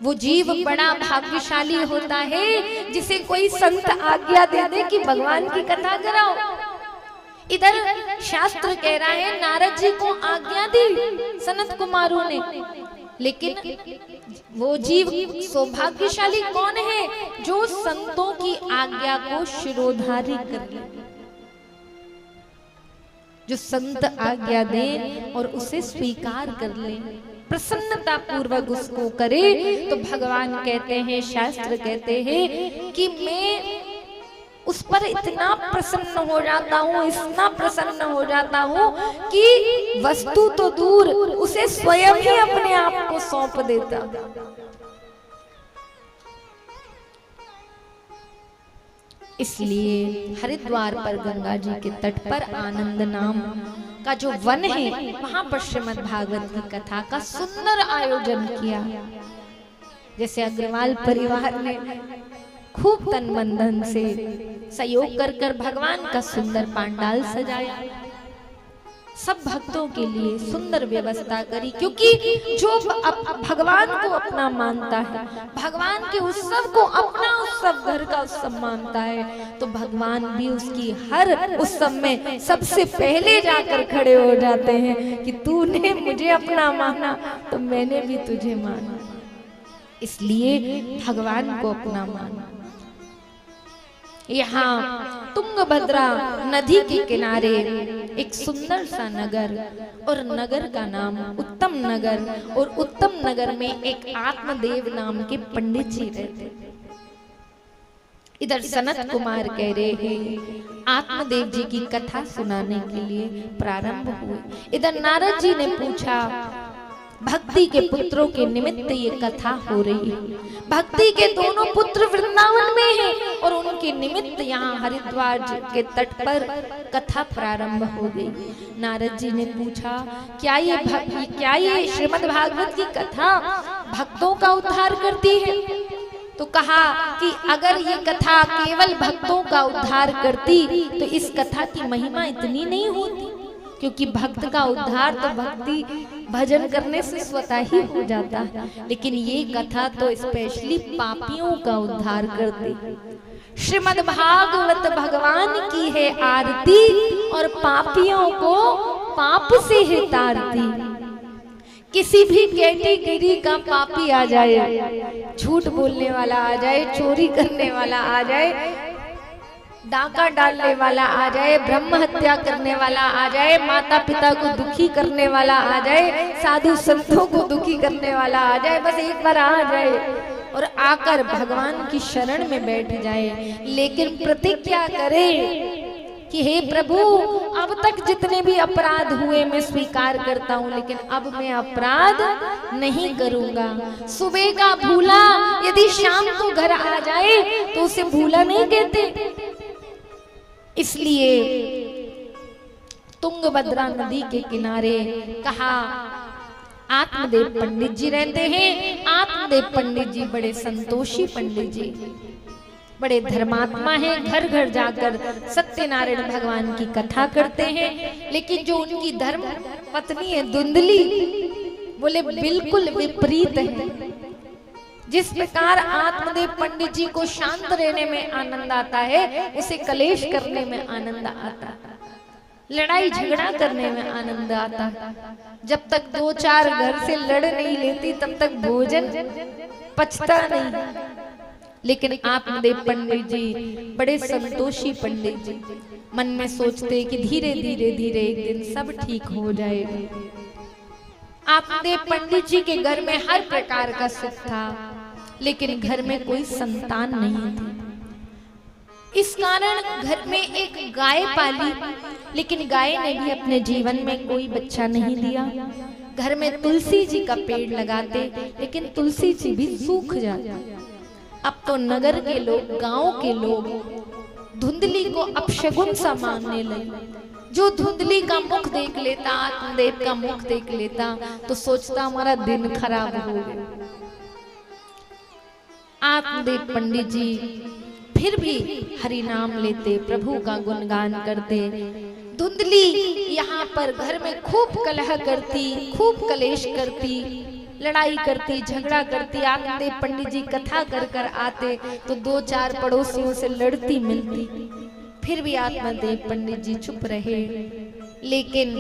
वो जीव बड़ा भाग्यशाली होता है जिसे कोई संत आज्ञा दे दे कि भगवान की कथा कराओ। इधर शास्त्र कह रहा है नारद जी को आज्ञा दी सनत कुमारों ने, लेकिन वो जीव सौभाग्यशाली कौन है जो संतों की आज्ञा को शिरोधारी कर ले, जो संत आज्ञा दे और उसे स्वीकार कर ले, प्रसन्नता पूर्वक उसको करे। तो भगवान कहते हैं, शास्त्र कहते हैं कि मैं उस पर इतना प्रसन्न हो जाता हूँ, इतना प्रसन्न हो जाता हूँ कि वस्तु तो दूर उसे स्वयं ही अपने आप को सौंप देता। इसलिए हरिद्वार पर गंगा जी के तट पर आनंद नाम का जो वन है, वहां पर श्रीमद् भागवत की कथा का सुंदर आयोजन किया। जैसे अग्रवाल परिवार ने खूब तन मन धन से सहयोग कर भगवान का सुंदर पंडाल सजाया, सब भक्तों के लिए सुंदर व्यवस्था करी, क्योंकि जो भगवान को अपना मानता है, भगवान के उत्सव को अपना उत्सव, घर का उत्सव मानता है, तो भगवान भी उसकी हर उत्सव में सबसे पहले जाकर खड़े हो जाते हैं कि तूने मुझे अपना माना तो मैंने भी तुझे माना। इसलिए भगवान को अपना माना। यहाँ तुंगभद्रा नदी के किनारे एक सुंदर सा नगर, और नगर का नाम उत्तम नगर, और उत्तम नगर में एक आत्मदेव नाम के पंडित जी रहते। इधर सनत कुमार कह रहे हैं आत्मदेव जी की कथा सुनाने के लिए प्रारंभ हुए। इधर नारद जी ने पूछा, भक्ति के पुत्रों के निमित्त ये कथा हो रही है, भक्ति के दोनों पुत्र वृंदावन में हैं और उनके निमित्त यहाँ हरिद्वार के तट पर कथा प्रारंभ हो गई। नारद जी ने पूछा, क्या ये श्रीमद् भागवत की कथा भक्तों का उद्धार करती है? तो कहा कि अगर ये कथा केवल भक्तों का उद्धार करती तो इस कथा की महिमा इतनी नहीं होती, क्योंकि भक्त का उद्धार तो भक्ति भजन करने से स्वतः ही हो जाता है, लेकिन ये कथा तो स्पेशली पापियों का उद्धार करती। श्रीमद् भागवत भगवान की है आरती और पापियों को पाप से है तारती। किसी भी कैटेगरी का पापी आ जाए, झूठ बोलने वाला आ जाए, चोरी करने वाला आ जाए, डाका डालने वाला आ जाए, ब्रह्म हत्या करने वाला आ जाए, माता पिता को दुखी करने वाला आ जाए, साधु संतों को दुखी करने वाला आ जाए, बस एक बार आ जाए और आकर भगवान की शरण में बैठ जाए, लेकिन प्रतिज्ञा करे कि हे प्रभु, अब तक जितने भी अपराध हुए मैं स्वीकार करता हूँ, लेकिन अब मैं अपराध नहीं करूंगा। सुबह का भूला यदि शाम को घर आ जाए तो उसे भूला नहीं कहते। इसलिए तुंगभद्रा नदी के किनारे कहा आत्मदेव पंडित जी रहते हैं। आत्मदेव पंडित जी बड़े संतोषी पंडित जी, बड़े धर्मात्मा हैं, घर घर जाकर सत्यनारायण भगवान की कथा करते हैं। लेकिन जो उनकी धर्म पत्नी है धुंधली, बोले बिल्कुल विपरीत है। जिस प्रकार आत्मदेव पंडित जी को शांत रहने में आनंद आता है, उसे कलेश करने में आनंद आता है, लड़ाई झगड़ा करने में आनंद आता है। जब तक 2-4 घर से लड़ नहीं लेती तब तक भोजन पचता नहीं। लेकिन आत्मदेव पंडित जी बड़े संतोषी पंडित जी, मन में सोचते कि धीरे धीरे धीरे एक दिन सब ठीक हो जाएगा। आत्मदेव पंडित जी के घर में हर प्रकार का सुख था, लेकिन घर में कोई संतान नहीं थी। इस कारण घर में एक गाय पाली, लेकिन गाय ने भी अपने जीवन में कोई बच्चा नहीं दिया। घर में तुलसी जी का पेड़ लगाते, लेकिन तुलसी जी भी सूख जाती। अब तो नगर के लोग, गांव के लोग धुंधली को अपशगुन सा मानने लगे। जो धुंधली का मुख देख लेता, आत्मदेव का मुख देख लेता, तो सोचता हमारा दिन खराब हो गया। आत्मदेव पंडित जी फिर भी हरि नाम लेते, प्रभु का गुणगान करते। धुंधली यहाँ पर घर में खूब कलह करती, खूब कलेश करती, लड़ाई करती, झगड़ा करती। आत्मदेव पंडित जी कथा कर कर आते तो दो चार पड़ोसियों से लड़ती मिलती, फिर भी आत्मदेव पंडित जी चुप रहे। लेकिन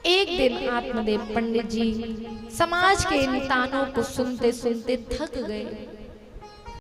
एक दिन आत्मदेव पंडित जी समाज के इन तानों को सुनते सुनते थक गए।